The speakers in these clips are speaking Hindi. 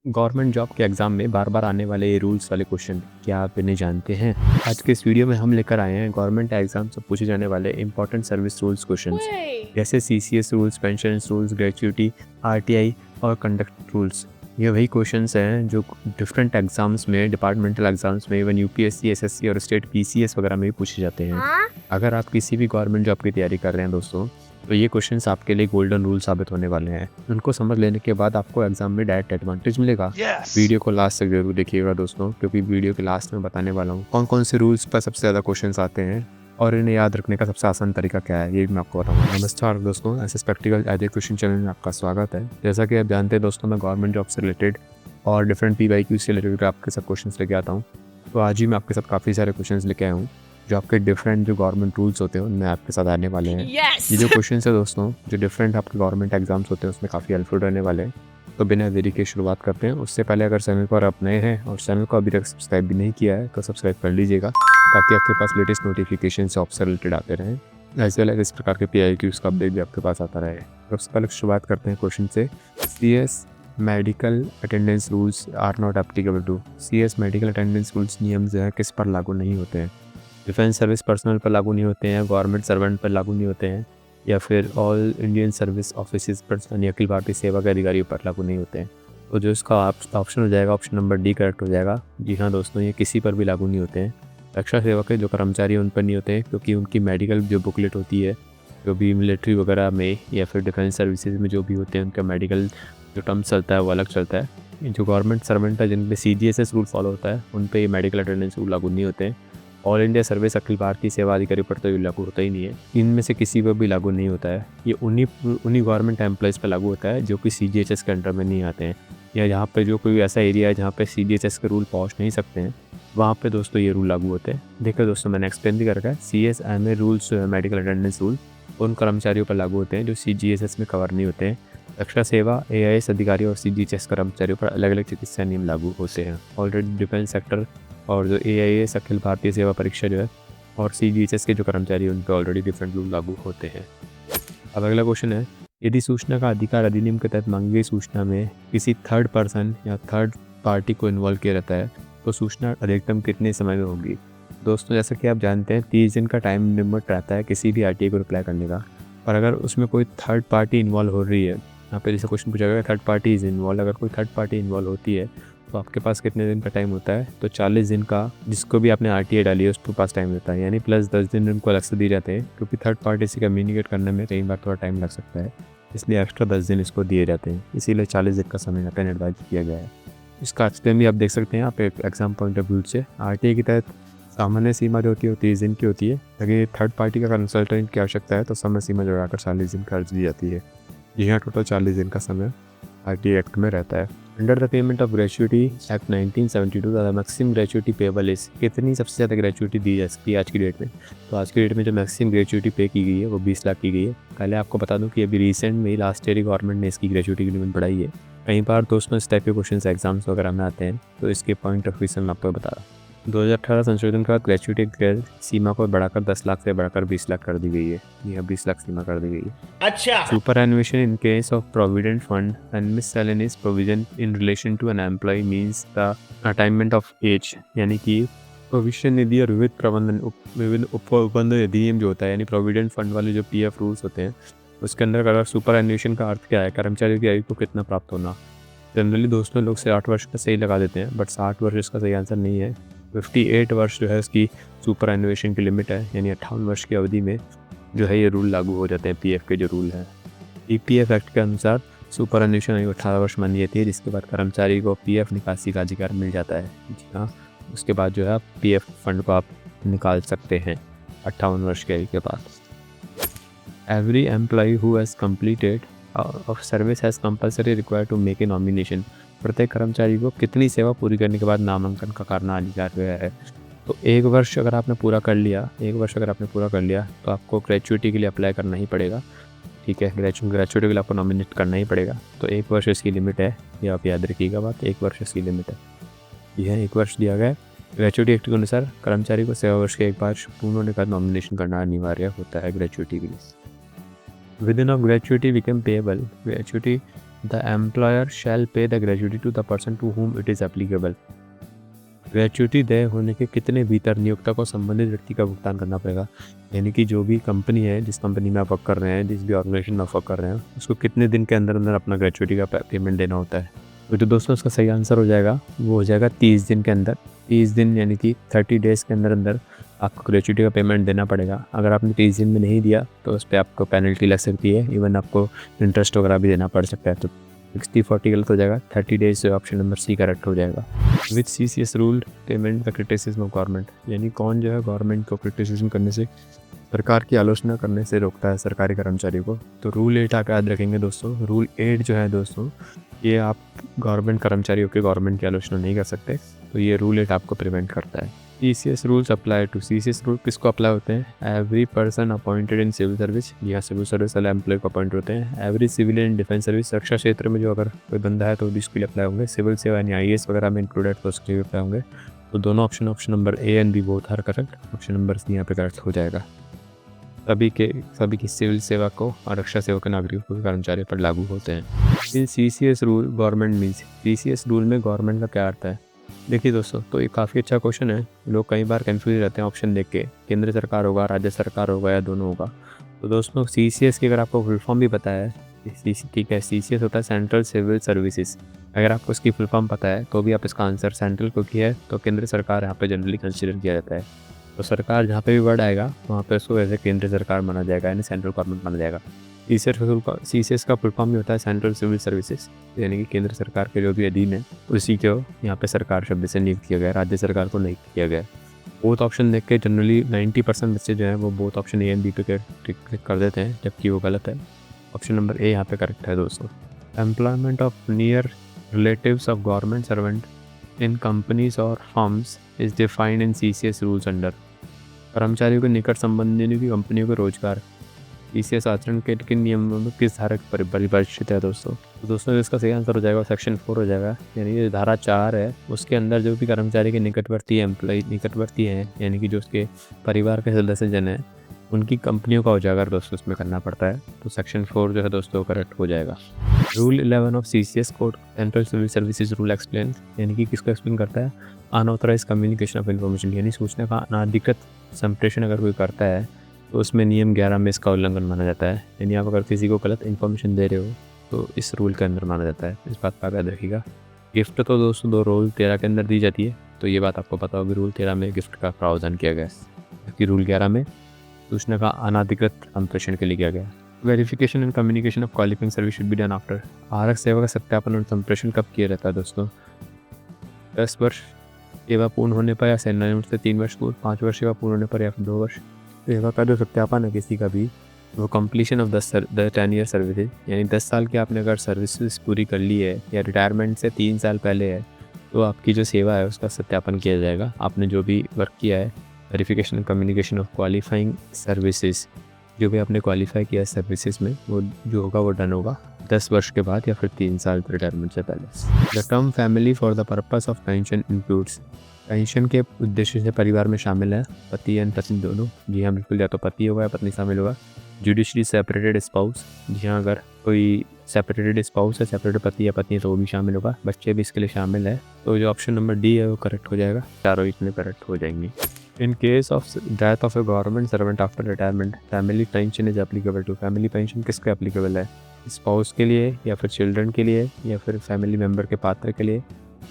गवर्नमेंट जॉब के एग्ज़ाम में बार-बार आने वाले ये रूल्स वाले क्वेश्चन क्या आप इन्हें जानते हैं? आज के इस वीडियो में हम लेकर आए हैं गवर्नमेंट एग्ज़ाम से पूछे जाने वाले important service rules questions Way! जैसे CCS rules, pension rules, gratuity, RTI और कंडक्ट रूल्स। ये वही क्वेश्चंस हैं जो डिफरेंट एग्ज़ाम्स में, डिपार्टमेंटल एग्ज़ाम्स में, इवन यूपीएससी, एसएससी और स्टेट पीसीएस वगैरह में भी पूछे जाते हैं। हाँ? अगर आप किसी भी गवर्नमेंट जॉब की तैयारी कर रहे हैं दोस्तों, तो ये क्वेश्चंस आपके लिए गोल्डन रूल साबित होने वाले हैं। उनको समझ लेने के बाद आपको एग्जाम में डायरेक्ट एडवांटेज मिलेगा। वीडियो को लास्ट तक जरूर देखिएगा दोस्तों, क्योंकि वीडियो के लास्ट में बताने वाला हूँ कौन कौन से रूल्स पर सबसे ज़्यादा क्वेश्चंस आते हैं और इन्हें याद रखने का सबसे आसान तरीका क्या है, ये भी मैं आपको बताऊंगा। नमस्कार दोस्तों, एसएस प्रैक्टिकल एजुकेशन चैनल में आपका स्वागत है। जैसा कि आप जानते हैं दोस्तों, मैं गवर्नमेंट जॉब से रिलेटेड और डिफरेंट PYQ से रिलेटेड आपके साथ क्वेश्चन लेके आता हूँ। तो आज ही मैं आपके साथ काफ़ी सारे क्वेश्चन लेके आया हूँ जो आपके डिफरेंट जो गवर्नमेंट रूल्स होते हैं उनमें आपके साथ आने वाले हैं। Yes! ये जो क्वेश्चन है दोस्तों, जो डिफरेंट आपके गवर्नमेंट एग्जाम्स होते हैं उसमें काफ़ी हेल्पफुल रहने वाले हैं। तो बिना देरी के शुरुआत करते हैं। उससे पहले अगर चैनल पर आप नए हैं और चैनल को अभी तक सब्सक्राइब भी नहीं किया है तो सब्सक्राइब कर लीजिएगा, ताकि आपके पास लेटेस्ट नोटिफिकेशन जॉब से रिलेटेड आते रहें। एज वेल एज इस प्रकार के PIQs का अपडेट भी आपके पास आता रहे। सबसे पहले शुरुआत करते हैं क्वेश्चन से। CS medical attendance rules are not applicable to. CS medical attendance rules नियम जो है किस पर लागू नहीं होते हैं? डिफेंस सर्विस पर्सनल पर लागू नहीं होते हैं, गवर्नमेंट सर्वेंट पर लागू नहीं होते हैं, या फिर ऑल इंडियन सर्विस ऑफिस पर यानी अखिल भारतीय सेवा के अधिकारियों पर लागू नहीं होते हैं। तो जो इसका ऑप्शन हो जाएगा, ऑप्शन नंबर D करेक्ट हो जाएगा। जी हाँ दोस्तों, ये किसी पर भी लागू नहीं होते हैं। रक्षा सेवा के जो कर्मचारी हैं उन पर नहीं होते हैं, क्योंकि उनकी मेडिकल जो बुकलेट होती है, जो भी मिलिट्री वगैरह में या फिर डिफेंस सर्विसेज में जो भी होते हैं उनका मेडिकल जो टर्म चलता है वो अलग चलता है। जो गवर्नमेंट सर्वेंट है जिन पे CGSS रूल फॉलो होता है उन पे ये मेडिकल अटेंडेंस रूल लागू नहीं होते हैं। All India service Akhil Bharatiya सेवा अधिकारी पर तो ये लागू होता ही नहीं है। इनमें से किसी पर भी लागू नहीं होता है। ये उन्हीं गवर्नमेंट एम्प्लॉयज़ पर लागू होता है जो कि CGHS के अंडर में नहीं आते हैं, या जहाँ पे जो कोई ऐसा एरिया है जहाँ पे CGHS के रूल पहुँच नहीं सकते हैं, वहाँ पे दोस्तों ये रूल लागू होते हैं। देखो दोस्तों, मैंने एक्सप्लेन भी कर रखा है। CSMA rules medical attendance rule उन कर्मचारियों पर लागू होते हैं जो CGHS में कवर नहीं होते हैं। रक्षा सेवा, AIS अधिकारी और CGHS कर्मचारियों पर अलग अलग चिकित्सा नियम लागू होते हैं। ऑलरेडी डिफेंस सेक्टर और जो AIS अखिल भारतीय सेवा परीक्षा जो है और CGHS के जो कर्मचारी हैं उन पर ऑलरेडी डिफरेंट रूल लागू होते हैं। अब अगला क्वेश्चन है, यदि सूचना का अधिकार अधिनियम के तहत मांगी गई सूचना में किसी थर्ड पर्सन या थर्ड पार्टी को इन्वॉल्व किया रहता है तो सूचना अधिकतम कितने समय में होगी? दोस्तों, जैसा कि आप जानते हैं 30 दिन का टाइम लिमिट रहता है किसी भी RTA को रिप्लाई करने का। पर अगर उसमें कोई थर्ड पार्टी इन्वॉल्व हो रही है, यहाँ पे जैसे क्वेश्चन पूछा गया थर्ड पार्टी इज इन्वॉल्व, अगर कोई थर्ड पार्टी इन्वॉल्व होती है तो आपके पास कितने दिन का टाइम होता है? तो 40 दिन का, जिसको भी आपने RTA डाली है उसके पास टाइम रहता है, यानी प्लस 10 दिन उनको अलग से दिए जाते हैं, क्योंकि थर्ड पार्टी से कम्युनिकेट करने में कई बार थोड़ा टाइम लग सकता है, इसलिए एक्स्ट्रा 10 दिन इसको दिए जाते हैं। इसीलिए 40 दिन का समय यहाँ पे निर्धारित किया गया है। इसका एक्सप्लेन भी आप देख सकते हैं आप एक एग्जाम पॉइंट ऑफ व्यू से। RTA के तहत सामान्य सीमा जो होती है वो 30 दिन की होती है। अगर थर्ड पार्टी का कंसल्टेंट की आवश्यकता है तो समय सीमा जोड़ाकर 40 दिन खर्च दी जाती है। जी हाँ, टोटल 40 दिन का समय RTA एक्ट में रहता है। Under the payment of gratuity act 1972 the maximum gratuity payable is. कितनी सबसे ज़्यादा ग्रेचुटी दी जा सकती है आज की डेट में? तो आज की डेट में जो मैक्सिमम ग्रेचुटी पे की गई है वो 20 लाख की गई है। पहले आपको बता दूं कि अभी रिसेंट में लास्ट ईयर गवर्नमेंट ने इसकी ग्रेचुटी की लिमिट बढ़ाई है। कई बार दोस्तों इस टाइप के क्वेश्चन एग्जाम्स वगैरह में आते हैं, तो इसके पॉइंट ऑफ व्यू से मैं आपको बता रहा हूँ। 2018 संशोधन के बाद ग्रेचुटी सीमा को बढ़ाकर 10 लाख से बढ़ाकर 20 लाख कर दी गई है। यह 20 लाख सीमा कर दी गई है। अच्छा। Superannuation in case of provident fund and miscellaneous provision in relation to an employ means the attainment of age, यानी कि भविष्य निधि और विविध उपबंध अधिनियम जो होता है, यानी प्रोविडेंट फंड वाले जो PF रूल्स होते हैं उसके अंदर अगर सुपर एनुएशन का अर्थ क्या है, कर्मचारी की आयु को कितना प्राप्त होना। जनरली दोस्तों लोग 60 वर्ष का सही लगा देते हैं, बट 60 वर्ष इसका सही आंसर नहीं है। 58 वर्ष जो है इसकी सुपर एनुएशन की लिमिट है, यानी 58 वर्ष की अवधि में जो है ये रूल लागू हो जाते हैं PF के जो रूल हैं। EPF एक्ट के अनुसार सुपर एनुएशन आयु 18 वर्ष मानी जाती है, जिसके बाद कर्मचारी को PF निकासी का अधिकार मिल जाता है। जी हाँ, उसके बाद जो है आप PF फंड को आप निकाल सकते हैं 58 वर्ष की आयु के बाद। Every employee who has completed of service has compulsory required to make a nomination. प्रत्येक कर्मचारी को कितनी सेवा पूरी करने के बाद नामांकन का करना अधिकार गया है? तो 1 वर्ष अगर आपने पूरा कर लिया, 1 वर्ष अगर आपने पूरा कर लिया तो आपको ग्रेचुटी के लिए अप्लाई करना ही पड़ेगा। ठीक है, ग्रेचुटी के लिए आपको नॉमिनेट करना ही पड़ेगा। तो 1 वर्ष इसकी लिमिट है, ये आप याद रखिएगा बात, 1 वर्ष इसकी लिमिट है। यह 1 वर्ष दिया गया है। ग्रेचुटी एक्ट के अनुसार कर्मचारी को सेवा वर्ष के 1 बार पूर्ण होने के बाद नॉमिनेशन करना अनिवार्य होता है ग्रेचुटी के लिए। Within of gratuity become payable. Gratuity the employer shall pay the gratuity to the person to whom it is applicable. Gratuity देय होने के कितने भीतर नियोक्ता को संबंधित व्यक्ति का भुगतान करना पड़ेगा। यानी कि जो भी कंपनी है, जिस कंपनी में आप वर्क कर रहे हैं, जिस भी ऑर्गेनाइजेशन में आप वर्क कर रहे हैं, उसको कितने दिन के अंदर अंदर अपना ग्रेचुइटी का पेमेंट देना होता है। तो जो दोस्तों उसका सही आंसर हो जाएगा, वो हो जाएगा 30 दिन के अंदर। 30 दिन यानी कि 30 डेज़ के अंदर अंदर आपको ग्रेचुइटी का पेमेंट देना पड़ेगा। अगर आपने 30 दिन में नहीं दिया तो उस पर आपको पेनल्टी लग सकती है, इवन आपको इंटरेस्ट वगैरह भी देना पड़ सकता है। तो 60-40 गलत हो जाएगा, 30 डेज से ऑप्शन नंबर सी करेक्ट हो जाएगा। With CCS rule payment the criticism of government, यानी कौन जो है गवर्नमेंट को क्रिटिसिज्म करने से, सरकार की आलोचना करने से रोकता है सरकारी कर्मचारी को। तो रूल 8 आप याद रखेंगे दोस्तों। रूल 8 जो है दोस्तों, ये आप गवर्नमेंट कर्मचारियों के गवर्नमेंट की आलोचना नहीं कर सकते, तो ये रूल 8 आपको प्रिवेंट करता है। CCS rules apply to, CCS rule किसको अप्लाई होते हैं? Every person appointed in civil service, यहाँ सिविल सर्विस वाले एम्प्लॉय को अपॉइंट होते हैं। Every civilian in defence service, रक्षा क्षेत्र में जो अगर कोई बंदा है तो भी इसके लिए अप्लाई होंगे। सिविल सेवा यानी IAS वगैरह में इंक्लूडेड तो उसके लिए अप्लाई होंगे। तो दोनों option number A and B both are correct. Option number C यहाँ पे करेक्ट हो जाएगा। सभी की सिविल सेवा को और रक्षा सेवा के नागरिकों के कर्मचारियों पर लागू होते हैं। इन CCS rule government means, CCS rule में गवर्नमेंट का क्या अर्थ है? देखिए दोस्तों, तो ये काफ़ी अच्छा क्वेश्चन है। लोग कई बार कंफ्यूज रहते हैं ऑप्शन देख के, केंद्र सरकार होगा, राज्य सरकार होगा या दोनों होगा। तो दोस्तों CCS की अगर आपको फुल फॉर्म भी पता है, ठीक है, CCS होता है सेंट्रल सिविल सर्विसेज। अगर आपको इसकी फुल फॉर्म पता है तो भी आप इसका आंसर सेंट्रल को किया है, तो केंद्र सरकार यहाँ पे जनरली कंसिडर किया जाता है। तो सरकार जहाँ पे भी वर्ड आएगा वहाँ पे उसको ऐसे केंद्र सरकार माना जाएगा, यानी सेंट्रल गवर्नमेंट माना जाएगा। CCS का फुल फॉर्म भी होता है सेंट्रल सिविल सर्विसेज, यानी कि केंद्र सरकार के जो भी अधीन है उसी को यहाँ पे सरकार शब्द से नियुक्त किया गया है, राज्य सरकार को नहीं किया गया। बोथ ऑप्शन देख के जनरली 90% बच्चे जो हैं वो both option A and B पे क्लिक कर देते हैं, जबकि वो गलत है। ऑप्शन नंबर A यहाँ पे करेक्ट है दोस्तों। Employment of near relatives of government servant in companies और firms is defined in CCS rules under. कर्मचारियों के निकट संबंधी की कंपनियों के रोजगार CCS आचरण के किन नियमों में किस धारा परिभाषित है दोस्तों? तो दोस्तों इसका सही आंसर हो जाएगा सेक्शन 4 हो जाएगा। यानी ये धारा 4 है, उसके अंदर जो भी कर्मचारी के निकटवर्ती हैं, यानी कि जो उसके परिवार के सदस्य जन हैं, उनकी कंपनियों का उजागर दोस्तों इसमें करना पड़ता है। तो सेक्शन 4 जो है दोस्तों करेक्ट हो जाएगा। Rule 11 of CCS code central civil services rule explain, यानी कि किसको एक्सप्लेन करता है? अनऑथराइज कम्युनिकेशन ऑफ इन्फॉर्मेशन, यानी सूचना का अनाधिकृत संप्रेषण अगर कोई करता है तो उसमें नियम 11 में इसका उल्लंघन माना जाता है। यानी आप अगर किसी को गलत इन्फॉर्मेशन दे रहे हो तो इस रूल के अंदर माना जाता है। इस बात का याद रखिएगा। गिफ्ट तो दोस्तों रूल 13 के अंदर दी जाती है, तो ये बात आपको पता होगी। रूल 13 में गिफ्ट का प्रावधान किया गया है, जबकि रूल 11 में सूचना का अनाधिकृत संप्रेषण के लिए किया गया। Verification and communication of qualifying service should be done after. आरक्षक सेवा का सत्यापन और संप्रेषण कब किया जाता है दोस्तों? 10 वर्ष सेवा पूर्ण होने पर, या सेवानिवृत्ति से 3 वर्ष पूर्व, 5 वर्ष सेवा पूर्ण होने पर, या फिर 2 वर्ष। सेवा का जो सत्यापन है किसी का भी, वो कंप्लीशन ऑफ 10 ईयर सर्विसेज, यानी 10 साल की आपने अगर सर्विसेज पूरी कर ली है या रिटायरमेंट से 3 साल पहले है, तो आपकी जो सेवा है उसका सत्यापन किया जाएगा। आपने जो भी वर्क किया है, verification communication of qualifying services, जो भी आपने क्वालिफाई किया है सर्विसेज में, वो जो होगा वो डन होगा 10 वर्ष के बाद या फिर 3 साल रिटायरमेंट से पहले। The term family for the purpose of pension includes, pension के उद्देश्य से परिवार में शामिल है पति एंड पत्नी दोनों। जी हाँ बिल्कुल, या तो पति होगा या पत्नी शामिल होगा। जुडिशली सेपरेटेड स्पाउस, जी हाँ अगर कोई सेपरेटेड स्पाउस है, सेपरेटेड पति या पत्नी, तो वो भी शामिल होगा। बच्चे भी इसके लिए शामिल है। तो जो ऑप्शन नंबर D है वो करेक्ट हो जाएगा। चारों इतने करेक्ट हो जाएंगे। In case of death of a government servant after retirement, family pension is applicable to. Family pension किसके एप्लीकेबल है? स्पाउस के लिए, या फिर चिल्ड्रन के लिए, या फिर फैमिली मेम्बर के पात्र के लिए,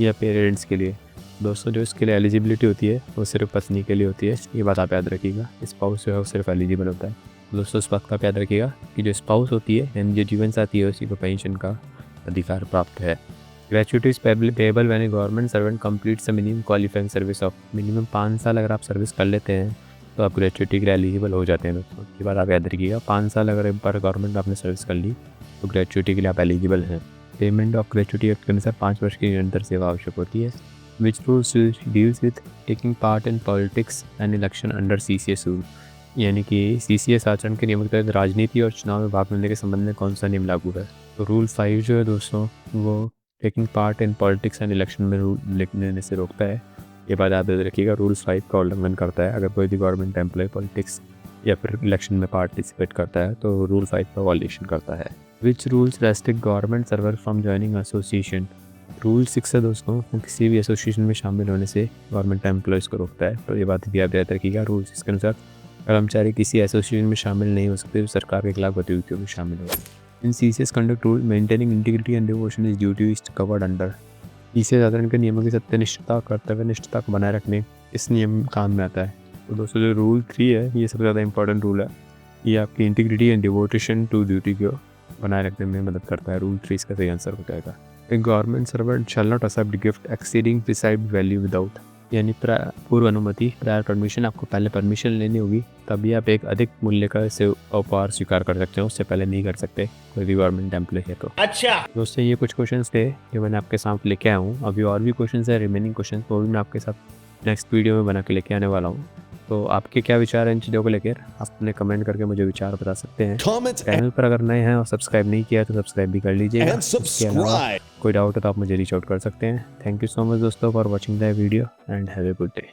या पेरेंट्स के लिए? दोस्तों जो इसके लिए एलिजिबिलिटी होती है वो सिर्फ पत्नी के लिए होती है, ये बात आप याद रखिएगा। स्पाउस जो है वो सिर्फ एलिजिबल होता है। दोस्तों इस बात का याद रखिएगा कि जो स्पाउस होती है यानी जो जीवन साथी है, उसी को पेंशन का अधिकार प्राप्त है। Gratuity is payable when A government servant completes a minimum qualifying service of, minimum 5 साल अगर आप सर्विस कर लेते हैं तो आप ग्रेचुइटी के लिए एलिजिबल हो जाते हैं। दोस्तों ये बात आप याद रखिएगा। 5 साल अगर एक बार गवर्नमेंट आपने सर्विस कर ली तो ग्रेचुइटी के लिए आप एलिजिबल हैं। पेमेंट ऑफ ग्रेचुइटी एक्ट के अनुसार 5 वर्ष की निरंतर सेवा आवश्यक होती है। Which rules deals with taking part in politics and election under CCS rule, यानी कि CCS आचरण के नियमों के तहत राजनीति और चुनाव में भाग लेने के संबंध में कौन सा नियम लागू है? तो रूल 5 जो है दोस्तों वो taking part in politics and election में रूल लेने से रोकता है। ये बात याद रखिएगा। रूल 5 का उल्लंघन करता है अगर कोई भी गवर्नमेंट एम्प्लॉय पॉलिटिक्स या फिर इलेक्शन में पार्टिसिपेट करता है, तो रूल 5 का वॉयलेशन करता है। Which rules restrict government server from joining association. Rule 6 है दोस्तों, किसी भी एसोसिएशन में शामिल होने से गवर्नमेंट एम्प्लॉयज़ को रोकता है। तो ये बात भी आप याद रखिएगा। रूल्स इसके अनुसार कर्मचारी किसी एसोसिएशन में शामिल नहीं हो सकते सरकार के खिलाफ गतिविधियों में शामिल हो। In CCS conduct rule maintaining integrity and devotion is duties covered under. CCS आचरण के नियमों की सत्यनिष्ठता कर्तव्यनिष्ठता को बनाए रखने इस नियम काम में आता है। तो दोस्तों जो रूल 3 है ये सबसे ज़्यादा इंपॉर्टेंट रूल है। ये आपकी इंटीग्रिटी एंड डिवोटेशन टू ड्यूटी को बनाए रखने में मदद करता है। रूल 3 इसका सही आंसर हो जाएगा। A government servant shall not accept gift exceeding prescribed value without, यानी पूर्व अनुमति प्रायर परमिशन, आपको पहले परमिशन लेनी होगी तभी आप एक अधिक मूल्य का इसे उपहार स्वीकार कर सकते हो, उससे पहले नहीं कर सकते कोई भी गवर्नमेंट एम्प्लॉय है तो। अच्छा दोस्तों ये कुछ क्वेश्चंस थे जो मैंने आपके साथ लेके आया हूँ। अभी और भी क्वेश्चंस है रिमेनिंग क्वेश्चन, वो भी मैं आपके साथ नेक्स्ट वीडियो में बना के लेके आने वाला हूँ। तो आपके क्या विचार हैं इन चीज़ों को लेकर, आप अपने कमेंट करके मुझे विचार बता सकते हैं। चैनल पर अगर नए हैं और सब्सक्राइब नहीं किया तो सब्सक्राइब भी कर लीजिएगा। इसके अलावा कोई डाउट है तो आप मुझे रीच आउट कर सकते हैं। थैंक यू सो मच दोस्तों for watching the video and have a good day.